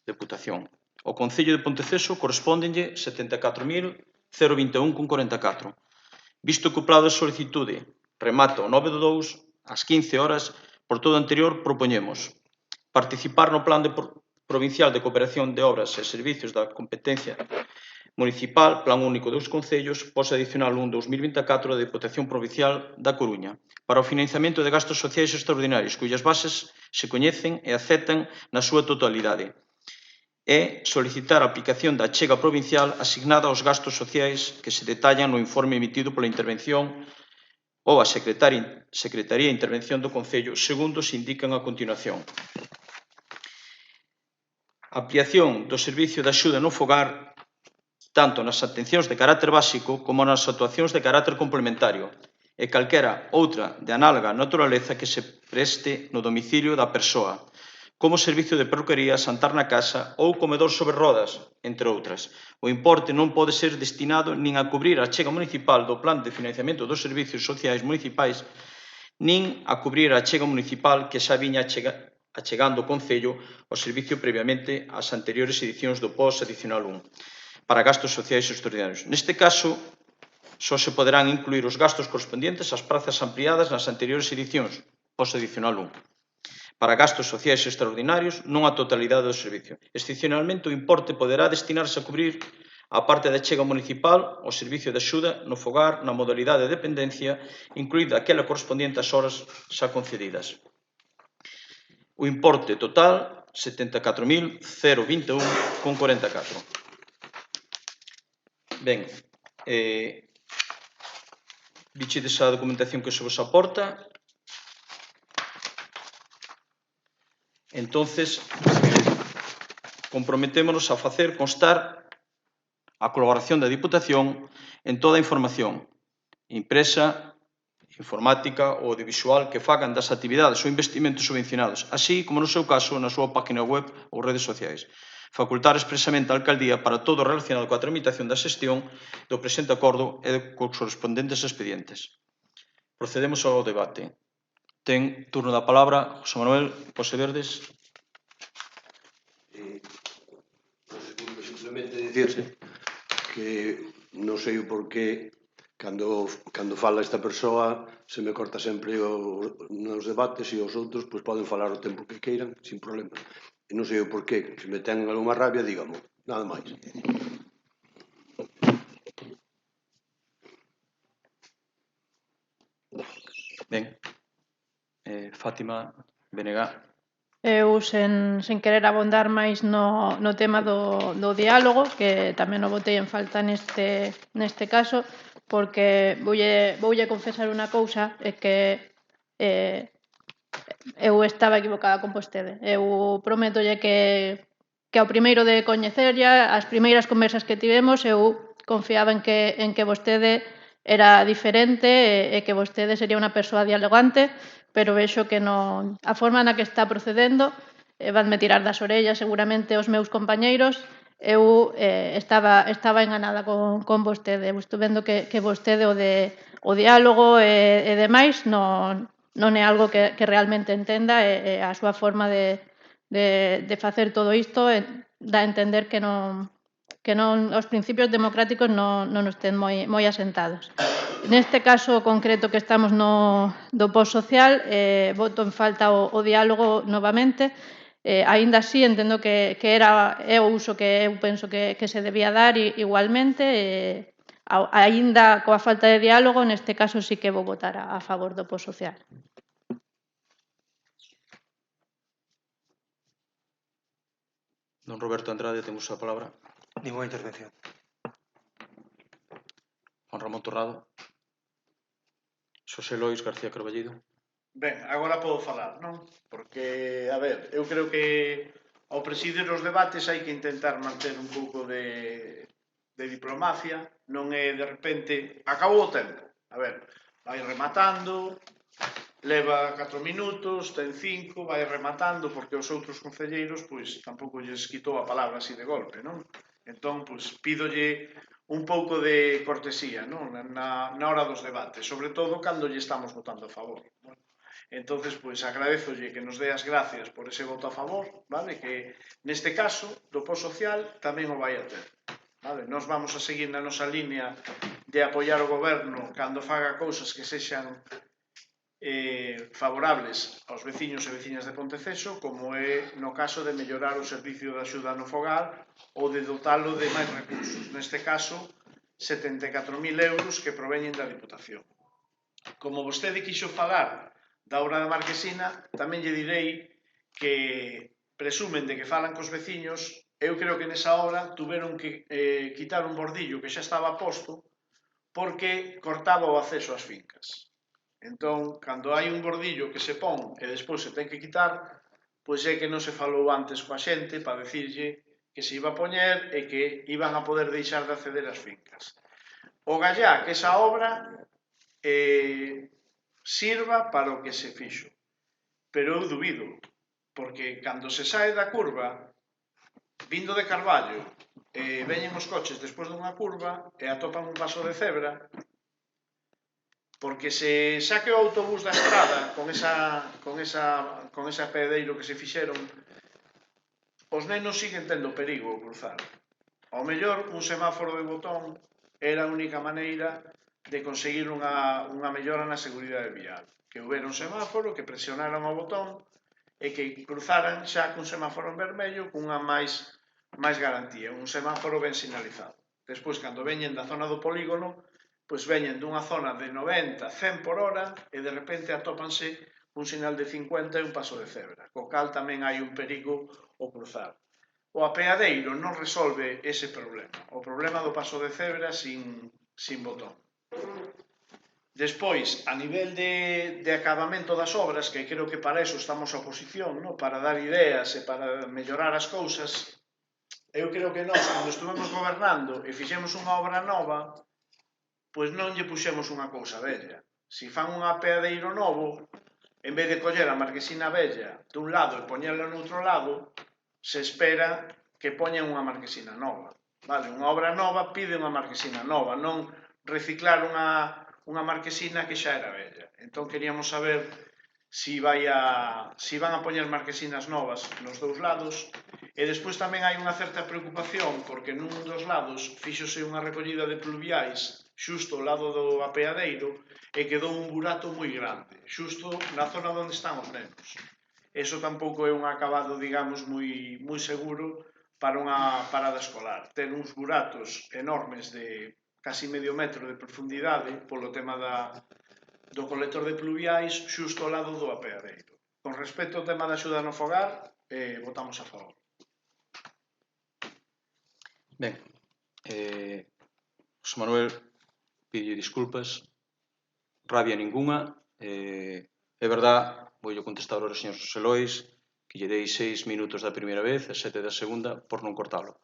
Deputación. O Concello de Ponteceso correspóndenlle 74.021,44. Visto que o prazo de solicitude remata o 9/2 ás 15 horas, por todo o anterior propoñemos participar no Plan Provincial de Cooperación de Obras e Servicios da Competencia Municipal, Plan Único dos Concellos, post adicional 1/2024 da Deputación Provincial da Coruña, para o financiamento de gastos sociais extraordinarios, cuyas bases se coñecen e aceptan na súa totalidade, e solicitar a aplicación da achega provincial asignada aos gastos sociais que se detallan no informe emitido pola intervención ou a Secretaría de Intervención do Concello, segundo se indican a continuación. Ampliación do servicio de axuda no fogar tanto nas atencións de carácter básico como nas actuacións de carácter complementario e calquera outra de análoga naturaleza que se preste no domicilio da persoa, como servicio de perruquería, xantar na casa ou comedor sobre rodas, entre outras. O importe non pode ser destinado nin a cubrir a achega municipal do Plan de Financiamento dos Servicios Sociais Municipais nin a cubrir a achega municipal que xa viña achegando o Concello ao servicio previamente ás anteriores edicións do POS adicional 1 para gastos sociais extraordinarios. Neste caso, só se poderán incluir os gastos correspondientes ás prazas ampliadas nas anteriores edicións POS adicional 1 para gastos sociais extraordinarios, non a totalidade do servicio. Excepcionalmente, o importe poderá destinarse a cubrir a parte da achega municipal, o servicio de axuda no fogar, na modalidade de dependencia, incluída aquela correspondiente ás horas xa concedidas. O importe total, 74.021,44. Ben, vichedes a documentación que se vos aporta. Entonces, comprometémonos a facer constar a colaboración da Diputación en toda a información impresa, informática ou audiovisual que fagan das actividades ou investimentos subvencionados, así como no seu caso na súa página web ou redes sociais. Facultar expresamente a Alcaldía para todo relacionado coa tramitación da xestión do presente acordo e cos correspondentes expedientes. Procedemos ao debate. Ten turno da palabra José Manuel Pose Verdes. Simplemente dicir que non sei o porqué cando fala esta persoa se me corta sempre nos debates e os outros pois poden falar o tempo que queiran sin problema. E non sei o porqué, se me ten alguma rabia, dígamo, nada máis. Ben, Fátima Benegá. Eu, sen querer abondar máis no tema do diálogo, que tamén o botei en falta neste caso, porque voulle confesar unha cousa, é que eu estaba equivocada con vostede. Eu prométolle que ao primeiro de coñecerlla, as primeiras conversas que tivemos, eu confiaba en que vostede era diferente e que vostede sería unha persoa dialogante, pero vexo que non. A forma na que está procedendo vanme tirar das orellas seguramente os meus compañeiros. Eu estaba enganada con vostede. Estou vendo que vostede o diálogo e demais non é algo que realmente entenda e a súa forma de facer todo isto dá a entender que non os principios democráticos non nos ten moi asentados. Neste caso concreto que estamos do post-social, voto en falta o diálogo novamente. Aínda así, entendo que é o uso que eu penso que se debía dar igualmente. Aínda coa falta de diálogo, neste caso sí que vou votar a favor do post-social. Don Roberto Andrade, temos a palabra. Ninguna intervención. Juan Ramón Torrado. Xosé Lois García Carballido. Ben, agora podo falar, non? Porque, a ver, eu creo que ao presidir os debates hai que intentar manter un pouco de diplomacia, non é de repente, acabou o tempo. A ver, vai rematando, leva 4 minutos, ten 5, vai rematando, porque os outros concelleiros, pois, tampouco lles quitou a palabra así de golpe, non? Entón, pois, pídolle un pouco de cortesía, non? Na hora dos debates, sobre todo cando lle estamos votando a favor. Bueno, entonces, pois, agradezolle que nos dé as gracias por ese voto a favor, vale? Que, neste caso, do post-social tamén o vai a ter. Vale? Nos vamos a seguir na nosa línea de apoiar o goberno cando faga cousas que sexan favorables aos veciños e veciñas de Ponteceso, como é no caso de mellorar o servicio de axuda no fogar ou de dotalo de máis recursos. Neste caso, 74.000 euros que proveñen da Diputación. Como vostede quixo falar da obra da Marquesina, tamén lle direi que presumen de que falan cos veciños. Eu creo que nesa obra tuveron que quitar un bordillo que xa estaba posto porque cortaba o acceso ás fincas. Entón, cando hai un bordillo que se pon e despois se ten que quitar, pois é que non se falou antes coa xente para decirlle que se iba a poñer e que iban a poder deixar de acceder ás fincas. O gallá que esa obra sirva para o que se fixo. Pero eu dubido, porque cando se sae da curva, vindo de Carballo, veñen os coches despois dunha curva e atopan un paso de cebra, porque se saque o autobús da estrada con ese pedeiro que se fixeron, os nenos siguen tendo perigo ao cruzar. Ao mellor, un semáforo de botón era a única maneira de conseguir unha mellora na seguridade vial. Que houbera un semáforo, que presionaran o botón e que cruzaran xa cun semáforo en vermello cunha máis garantía, un semáforo ben sinalizado. Despois, cando veñen da zona do polígono, pois veñen dunha zona de 90, 100 por hora e de repente atópanse un sinal de 50 e un paso de cebra, co cal tamén hai un perigo ao cruzar. O apeadeiro non resolve ese problema, o problema do paso de cebra sin botón. Despois, a nivel de acabamento das obras, que creo que para eso estamos a oposición, para dar ideas e para mellorar as cousas, Eu creo que nós, cando estuvemos gobernando e fixemos unha obra nova, pois non lle puxemos unha cousa bella. Se fan un apeadeiro novo, en vez de coller a marquesina bella dun lado e poñela no outro lado, se espera que poñan unha marquesina nova. Vale, unha obra nova pide unha marquesina nova, non reciclar unha marquesina que xa era bella. Entón queríamos saber se van a poñer marquesinas novas nos dous lados. E despois tamén hai unha certa preocupación porque nun dos lados fíxose unha recollida de pluviais xusto ao lado do apeadeiro e quedou un burato moi grande, xusto na zona onde están os nenos. Eso tampouco é un acabado, digamos, moi seguro para unha parada escolar. Ten uns buratos enormes de casi medio metro de profundidade polo tema do colector de pluviais xusto ao lado do apeadeiro. Con respecto ao tema da axuda no fogar, votamos a favor. Ben, José Manuel, pide disculpas, rabia ninguna, é verdad, voulle contestar ao señor José Lois, que lle dei 6 minutos da primeira vez e 7 da segunda por non cortalo.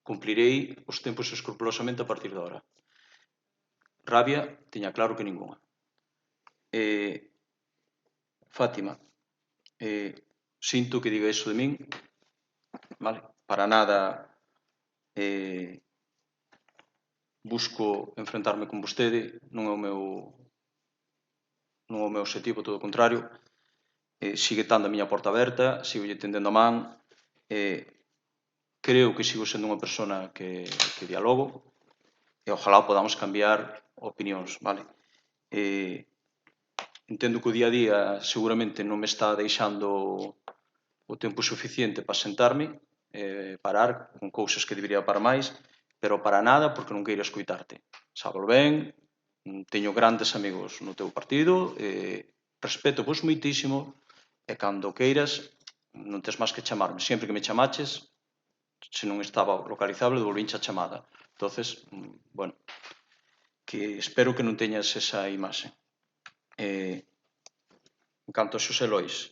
Cumplirei os tempos escrupulosamente a partir de ahora. Rabia, tiña claro que ninguna. Fátima, sinto que diga iso de min, vale? Para nada busco enfrentarme con vostede, non é o meu objetivo, todo o contrario. Sigue estando a miña porta aberta, sigo lle tendendo a man, creo que sigo sendo unha persona que dialogo e ojalá podamos cambiar opinións, vale? Entendo que o día a día seguramente non me está deixando o tempo suficiente para sentarme, parar con cousas que debería parar máis, pero para nada porque non queira escoitarte. Sábalo ben, teño grandes amigos no teu partido, respeto vos moitísimo e cando queiras non tes máis que chamarme. Sempre que me chamaches, se non estaba localizable, devolvinche a chamada. Entonces, bueno, que espero que non teñas esa imaxe. En canto a Xosé Lois,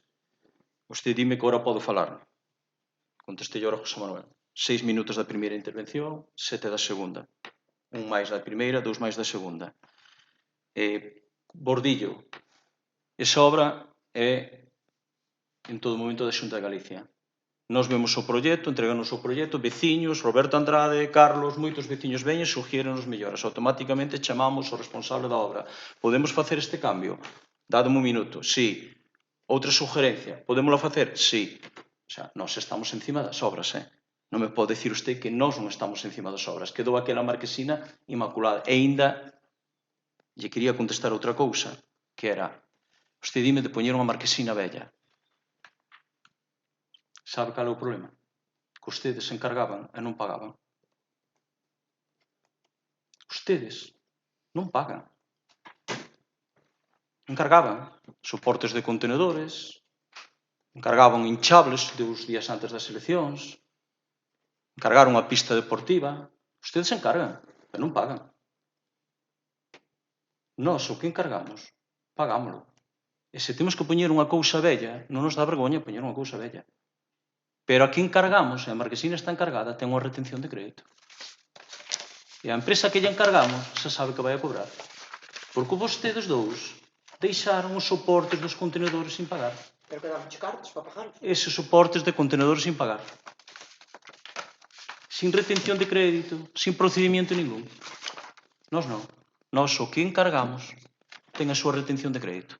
vostede dime que ahora podo falar. Contestei ahora a José Manuel. 6 minutos da primeira intervención, 7 da segunda. 1 máis da primeira, 2 máis da segunda. Bordillo. Esa obra é en todo momento da Xunta de Galicia. Nos vemos o proxecto, entreganos o proxecto, veciños, Roberto Andrade, Carlos, moitos veciños veñen e sugieren os mellores. Automáticamente chamamos o responsable da obra. Podemos facer este cambio? Dádeme un minuto. Sí. Outra sugerencia? Podémoslo facer? Sí. O sea, nós estamos encima das obras, Non me pode dicir usted que nós non estamos encima das obras. Quedou aquela marquesina inmaculada. E ainda lle quería contestar outra cousa, que era, usted dime de poñer unha marquesina bella. Sabe cal é o problema? Que ustedes se encargaban e non pagaban. Ustedes non pagan. Encargaban soportes de contenedores, encargaban hinchables 2 días antes das eleccións, encargaron a pista deportiva. Ustedes se encargan, pero non pagan. Nós o que encargamos, pagámoslo. E se temos que poñer unha cousa bella, non nos dá vergoña poñer unha cousa bella. Pero aquí encargamos, e a marquesina está encargada, ten unha retención de crédito. E a empresa que lle encargamos xa sabe que vai a cobrar. Porque vostedes dous deixaron os soportes dos contenedores sin pagar. Pero quedamos cartos para pagar. Eses soportes de contenedores sin pagar. Sin retención de crédito, sin procedimiento ningún. Nós non. Nós o que encargamos ten a súa retención de crédito.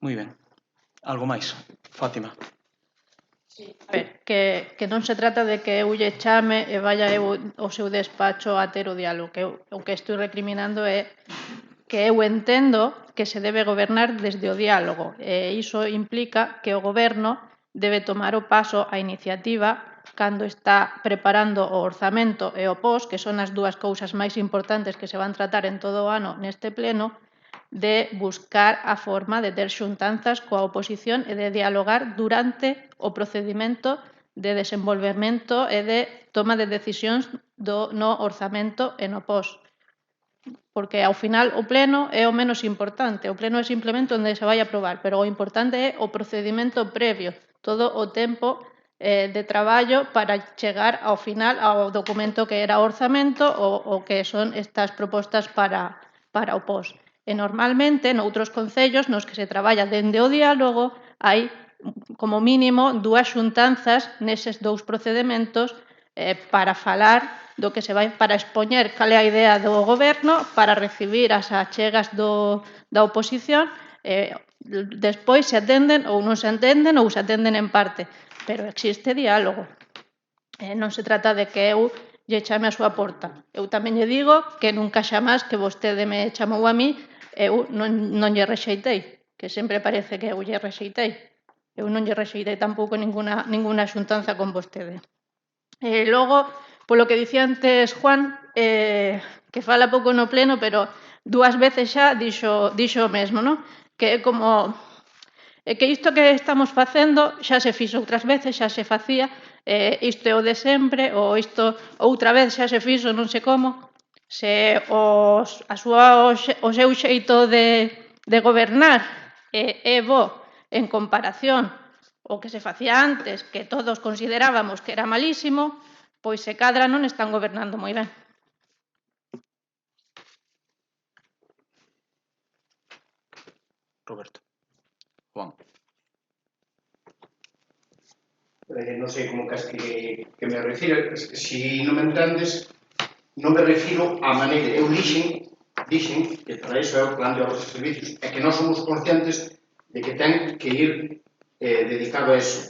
Moi ben. Algo máis, Fátima. A ver, que non se trata de que eu lle chame e vaya eu ao seu despacho a ter o diálogo. Que o que estou recriminando é que eu entendo que se debe gobernar desde o diálogo e iso implica que o goberno debe tomar o paso á iniciativa cando está preparando o orzamento e o POS, que son as dúas cousas máis importantes que se van tratar en todo o ano neste pleno, de buscar a forma de ter xuntanzas coa oposición e de dialogar durante o procedimento de desenvolvemento e de toma de decisións no orzamento e no POS. Porque ao final o pleno é o menos importante, o pleno é simplemente onde se vai aprobar, pero o importante é o procedimento previo, todo o tempo de traballo para chegar ao final ao documento que era o orzamento ou que son estas propostas para o POS. E normalmente, noutros concellos nos que se traballa dende o diálogo, hai como mínimo 2 xuntanzas neses 2 procedementos para falar do que se vai, para expoñer cal é a idea do goberno, para recibir as achegas da oposición, despois se atenden ou non se atenden ou se atenden en parte, pero existe diálogo. Non se trata de que eu lle chame a súa porta. Eu tamén lle digo que nunca xamás que vostede me chamou a mí, eu non lle rexeitei, que sempre parece que eu lle rexeitei. Eu non lle rexeitei tampouco ninguna xuntanza con vostede. E logo, polo que dicía antes Juan, que fala pouco no pleno, pero 2 veces xa dixo o mesmo, non? Que é como que isto que estamos facendo xa se fixo outras veces, xa se facía, isto é o de sempre, ou isto outra vez xa se fixo non sei como. Se o seu xeito de gobernar é bo en comparación ao que se facía antes, que todos considerábamos que era malísimo, pois se cadra non están gobernando moi ben. Roberto. Juan. Non sei como que me refiro, se non me entendes, non me refiro á maneira, eu dixen que para iso é o plan de obras e servicios, e que nós somos conscientes de que ten que ir dedicado a eso.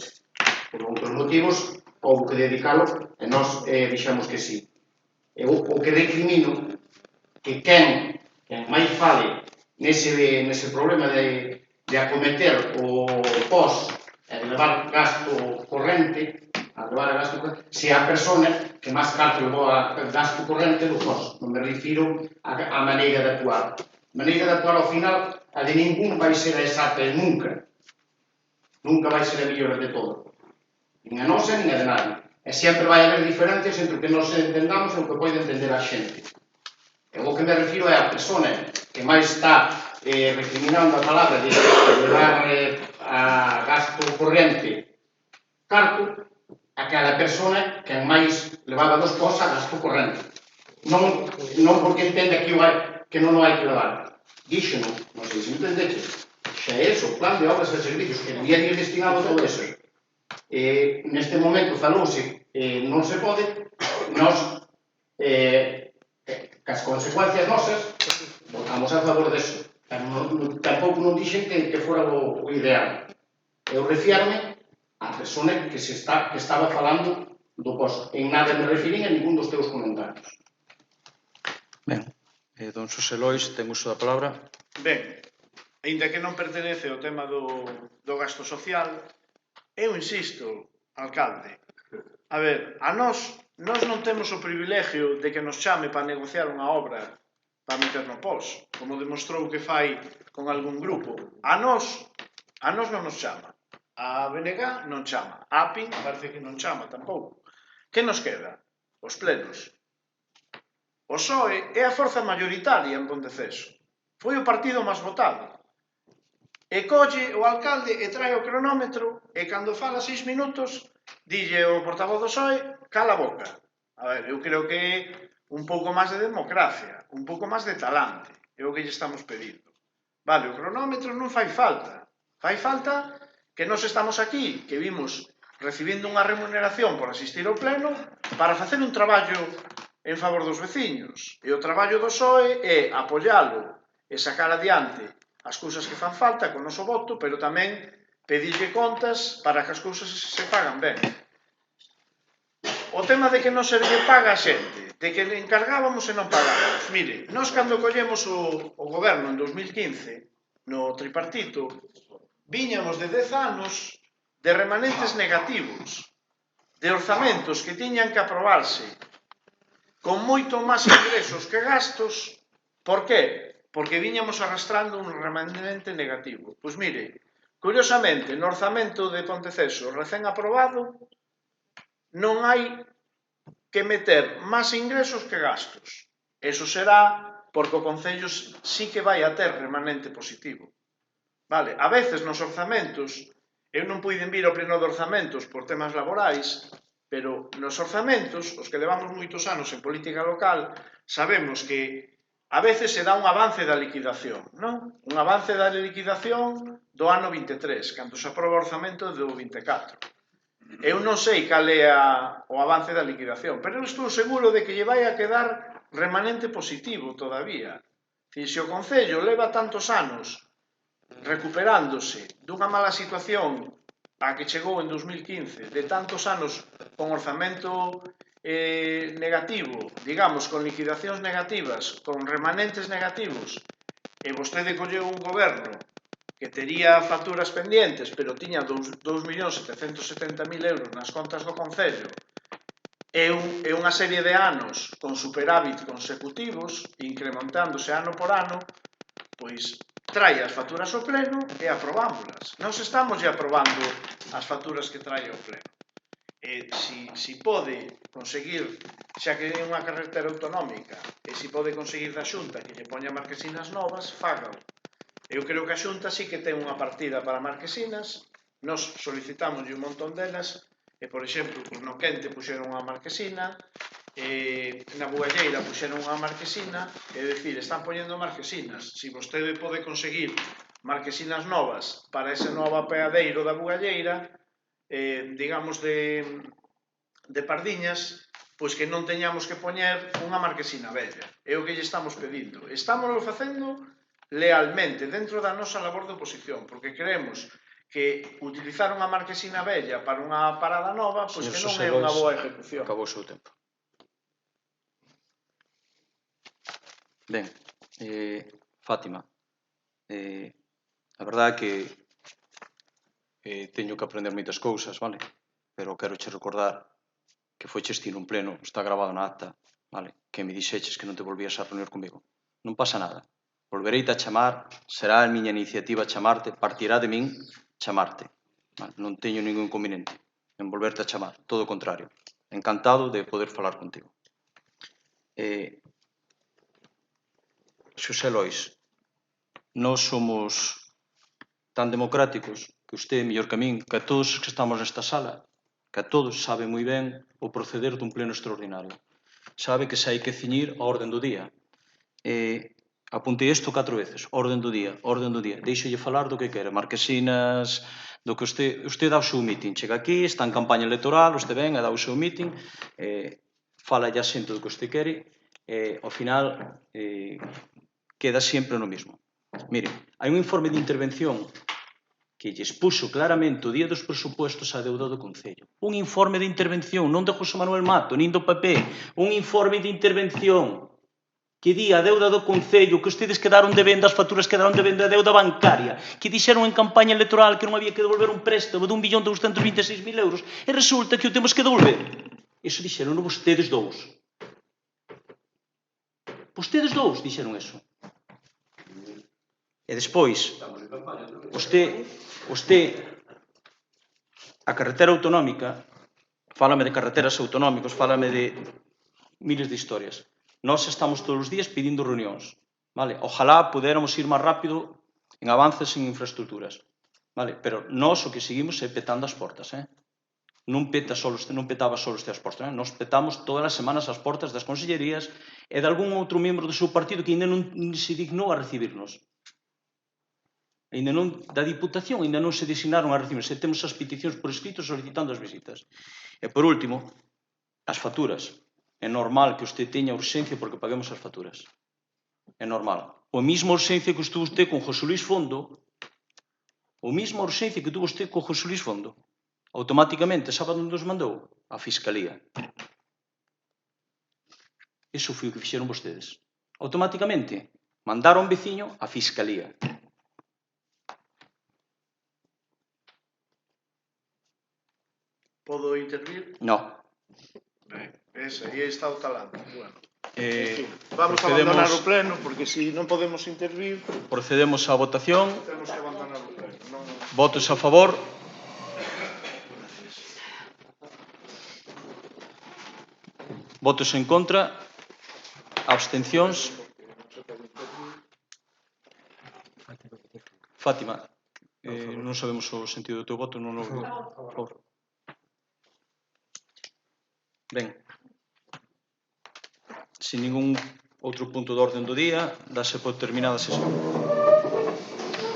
Por outros motivos, houve que dedicalo e nós dixemos que sí. Eu o que recrimino que quen máis fale nese problema de acometer o POS e de levar gasto corrente, se a persona que máis carto levou a gasto corrente do POS. Non me refiro á maneira de actuar. A maneira de actuar ao final, a de ningún vai ser exacta e nunca. Nunca vai ser a mellor de todo. Nin a nosa, nin a de nadie. E sempre vai haber diferencias entre o que nos entendamos e o que pode entender a xente. E o que me refiro é a persona que máis está recriminando a palabra de levar a gasto corrente carto, aquela persona que máis levaba dos POS a gasto corrente. Non porque entenda que non o hai que levar. Dixo, non sei se entendeche. Xa é eso, o plan de obras e servicios, que debía ir destinado a todo eso. Neste momento falouse, non se pode, nós, as consecuencias nosas, votamos a favor deso. Tampouco non dixen que fora o ideal. Eu refiarme a persona que estaba falando do POS. En nada me refirín a ningún dos teus comentarios. Ben, don Xosé Lois, ten uso da palabra. Ben, ainda que non pertenece ao tema do gasto social, eu insisto, alcalde, a ver, nós non temos o privilegio de que nos chame para negociar unha obra para meter no POS, como demostrou que fai con algún grupo. A nós non nos chama. A BNG non chama. A APIN parece que non chama tampouco. Que nos queda? Os plenos. O PSOE é a forza mayoritaria en Ponteceso. Foi o partido máis votado. E colle o alcalde e trae o cronómetro e cando fala 6 minutos dille o portavoz do PSOE cala a boca. A ver, eu creo que é un pouco máis de democracia, un pouco máis de talante. É o que lle estamos pedindo. Vale, o cronómetro non fai falta. Fai falta que nós estamos aquí, que vimos recibindo unha remuneración por asistir ao pleno para facer un traballo en favor dos veciños. E o traballo do PSOE é apoialo e sacar adiante as cousas que fan falta con o noso voto, pero tamén pedirlle contas para que as cousas se pagan ben. O tema de que non se lle paga a xente, de que le encargábamos e non pagábamos. Mire, nós cando collemos o goberno en 2015, no tripartito, viñamos de 10 anos de remanentes negativos, de orzamentos que tiñan que aprobarse con moito máis ingresos que gastos. Por qué? Porque viñamos arrastrando un remanente negativo. Pois mire, curiosamente, no orzamento de Ponteceso recén aprobado non hai que meter máis ingresos que gastos. Eso será porque o Concello sí que vai a ter remanente positivo. Vale, a veces nos orzamentos Eu non puiden vir ao pleno de orzamentos por temas laborais, pero nos orzamentos, os que levamos moitos anos en política local, sabemos que a veces se dá un avance da liquidación, non? Un avance da liquidación do ano 23, cando se aproba o orzamento do 24. Eu non sei cal é o avance da liquidación, pero eu estou seguro de que lle vai a quedar remanente positivo todavía. Se o Concello leva tantos anos recuperándose dunha mala situación a que chegou en 2015, de tantos anos con orzamento negativo, digamos, con liquidacións negativas, con remanentes negativos, e vostede colleu un goberno que tería facturas pendientes, pero tiña 2.770.000 euros nas contas do Concello, e unha serie de anos con superávit consecutivos, incrementándose ano por ano, pois trae as facturas ao pleno e aprobámoslas. Nós estamos ya aprobando as facturas que trae ao pleno. E si pode conseguir, xa que é unha carretera autonómica, e si pode conseguir da Xunta que lle poña marquesinas novas, fágao. Eu creo que a Xunta sí que ten unha partida para marquesinas, nos solicitamos un montón delas, e, por exemplo, no Quente puxeron unha marquesina, na Bugalleira puxeron unha marquesina, é dicir, están poñendo marquesinas. Si vostede pode conseguir marquesinas novas para ese novo apeadeiro da Bugalleira, digamos de Pardiñas, pois que non teñamos que poñer unha marquesina vella. É o que lle estamos pedindo. Estámoslo facendo lealmente dentro da nosa labor de oposición, porque creemos que utilizar unha marquesina vella para unha parada nova, pois que non é unha boa ejecución. Acabou o seu tempo. Ben, Fátima, a verdade é que teño que aprender moitas cousas, vale? Pero quero che recordar que foiches ti nun pleno, está grabado na acta, vale? Que me dixeches que non te volvías a reunir comigo. Non pasa nada. Volvereite a chamar, será a miña iniciativa chamarte, partirá de min chamarte. Vale? Non teño ningún inconveniente en volverte a chamar, todo o contrario. Encantado de poder falar contigo. Xosé Lois, nós somos tan democráticos que usted é mellor que a min, que a todos os que estamos nesta sala, que a todos sabe moi ben o proceder dun pleno extraordinario. Sabe que se hai que ciñir a orden do día. Apuntei isto 4 veces, orden do día, orden do día. Deixolle falar do que quere, marquesinas, do que usted dá o seu meeting. Chega aquí, está en campaña electoral, usted ven e dá o seu meeting, fala ya xente do que usted quere, ao final queda sempre no mismo. Mire, hai un informe de intervención que lle expuxo claramente o día dos presupuestos a deuda do Concello. Un informe de intervención, non de José Manuel Mato, nin do PP, un informe de intervención que di a deuda do Concello, que ustedes quedaron debendo, as facturas quedaron debendo a deuda bancaria, que dixeron en campaña electoral que non había que devolver un préstamo de 1.226.000 euros, e resulta que o temos que devolver. Iso dixeron vostedes dous. Vostedes dous dixeron eso. E despois, usted, a carretera autonómica, fálame de carreteras autonómicos, fálame de miles de historias. Nós estamos todos os días pedindo reunións, vale? Ojalá pudéramos ir máis rápido en avances en infraestructuras, vale? Pero nós o que seguimos é petando as portas, non petaba solo este as portas, nós petamos todas as semanas as portas das consellerías e de algún outro membro do seu partido que ainda non se dignou a recibirnos. Ainda non, da Diputación, ainda non se designaron a recibirnos. E temos as peticións por escrito solicitando as visitas. E por último, as facturas. É normal que usted teña urxencia porque paguemos as facturas. É normal. O mesmo urxencia que estuvo usted con José Luis Fondo, o mesmo urxencia que tuvo usted con José Luis Fondo, automáticamente, sábado nos mandou a Fiscalía. Iso foi o que fixeron vostedes. Automáticamente, mandaron veciño a Fiscalía. Podo intervir? No. Ben, aí está o talante. Bueno. procedemos... Vamos a abandonar o pleno, porque se non podemos intervir... Procedemos á votación. Temos que abandonar o pleno. Votos a favor. Votos en contra. Abstencións. Fátima, Non sabemos o sentido do teu voto, non o... Por favor. Ben. Sin ningún outro punto de orden do día, dáse por terminada a sesión.